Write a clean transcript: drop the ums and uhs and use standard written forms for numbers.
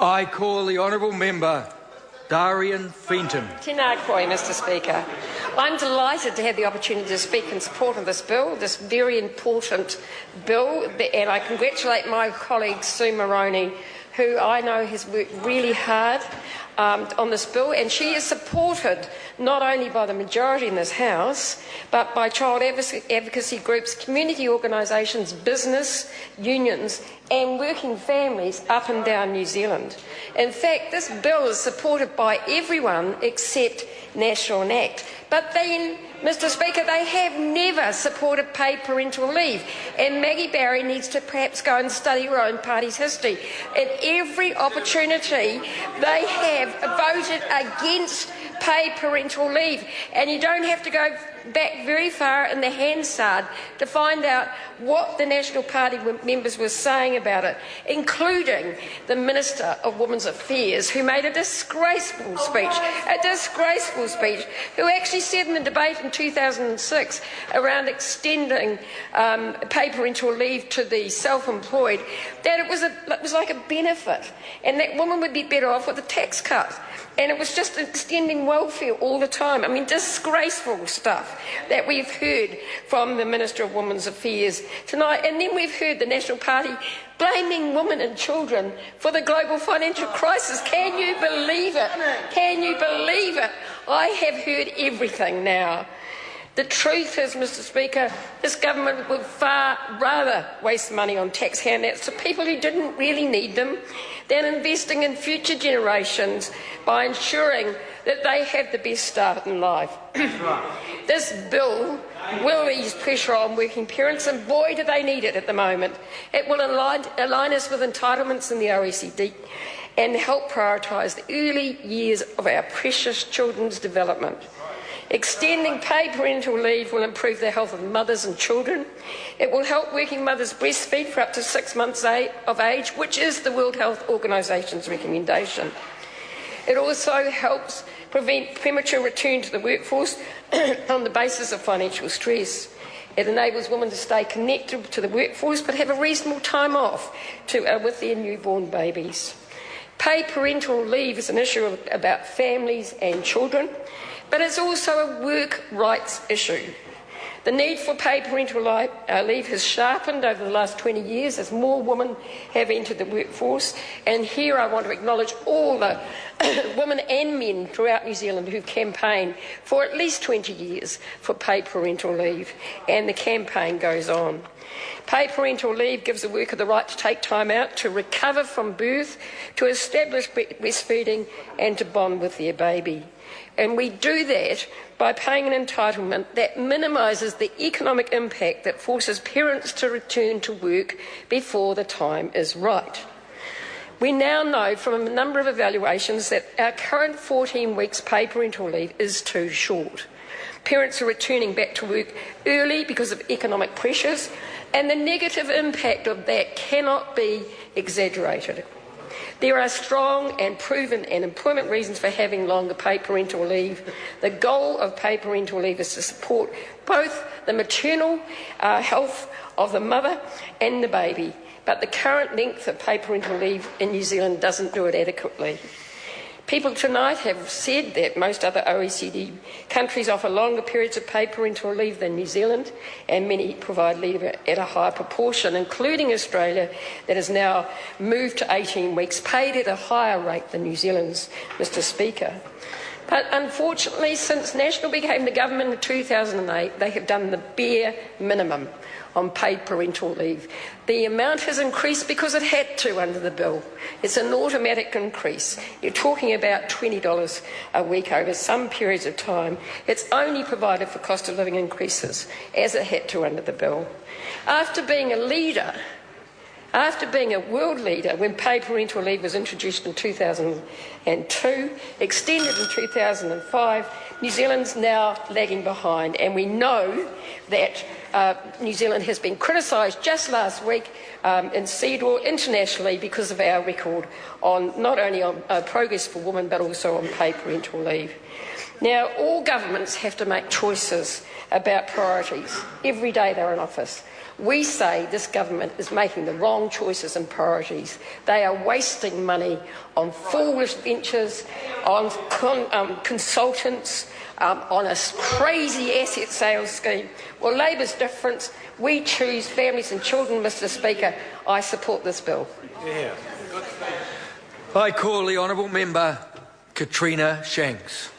I call the honourable member Darian Fenton. Tēnā koe, Mr Speaker. I'm delighted to have the opportunity to speak in support of this bill, this very important bill, and I congratulate my colleague Sue Moroney, who I know has worked really hard on this bill, and she is supported not only by the majority in this House, but by child advocacy groups, community organisations, business, unions and working families up and down New Zealand. In fact, this bill is supported by everyone except National and ACT. But then, Mr Speaker, they have never supported paid parental leave. And Maggie Barry needs to perhaps go and study her own party's history. At every opportunity, they have voted against paid parental leave. And you don't have to go back very far in the Hansard to find out what the National Party members were saying about it, including the Minister of Women's Affairs, who made a disgraceful speech, who actually said in the debate in 2006 around extending paid parental leave to the self-employed, that it was like a benefit, and that women would be better off with a tax cut. And it was just extending welfare all the time. I mean, disgraceful stuff that we've heard from the Minister of Women's Affairs tonight. And then we've heard the National Party blaming women and children for the global financial crisis. Can you believe it? Can you believe it? I have heard everything now. The truth is, Mr Speaker, this government would far rather waste money on tax handouts to people who didn't really need them than investing in future generations by ensuring that they have the best start in life. This bill will ease pressure on working parents, and boy do they need it at the moment. It will align us with entitlements in the OECD and help prioritise the early years of our precious children's development. Extending paid parental leave will improve the health of mothers and children. It will help working mothers breastfeed for up to 6 months of age, which is the World Health Organisation's recommendation. It also helps prevent premature return to the workforce on the basis of financial stress. It enables women to stay connected to the workforce but have a reasonable time off with their newborn babies. Paid parental leave is an issue about families and children, but it's also a work rights issue. The need for paid parental leave has sharpened over the last 20 years as more women have entered the workforce. And here I want to acknowledge all the women and men throughout New Zealand who've campaigned for at least 20 years for paid parental leave. And the campaign goes on. Paid parental leave gives the worker the right to take time out to recover from birth, to establish breastfeeding and to bond with their baby. And we do that by paying an entitlement that minimises the economic impact that forces parents to return to work before the time is right. We now know from a number of evaluations that our current 14 weeks paid parental leave is too short. Parents are returning back to work early because of economic pressures, and the negative impact of that cannot be exaggerated. There are strong and proven and employment reasons for having longer paid parental leave. The goal of paid parental leave is to support both the maternal health of the mother and the baby, but the current length of paid parental leave in New Zealand doesn't do it adequately. People tonight have said that most other OECD countries offer longer periods of paid parental leave than New Zealand, and many provide leave at a higher proportion, including Australia, that has now moved to 18 weeks, paid at a higher rate than New Zealand's, Mr Speaker. But unfortunately, since National became the government in 2008, they have done the bare minimum on paid parental leave. The amount has increased because it had to under the bill. It's an automatic increase. You're talking about $20 a week over some periods of time. It's only provided for cost of living increases, as it had to under the bill. After being a world leader when paid parental leave was introduced in 2002, extended in 2005, New Zealand's now lagging behind, and we know that New Zealand has been criticised just last week in CEDAW internationally because of our record on not only on progress for women but also on paid parental leave. Now, all governments have to make choices about priorities every day they're in office. We say this government is making the wrong choices and priorities. They are wasting money on foolish ventures, on consultants, on a crazy asset sales scheme. Well, Labour's different. We choose families and children, Mr Speaker. I support this bill. I call the honourable member Katrina Shanks.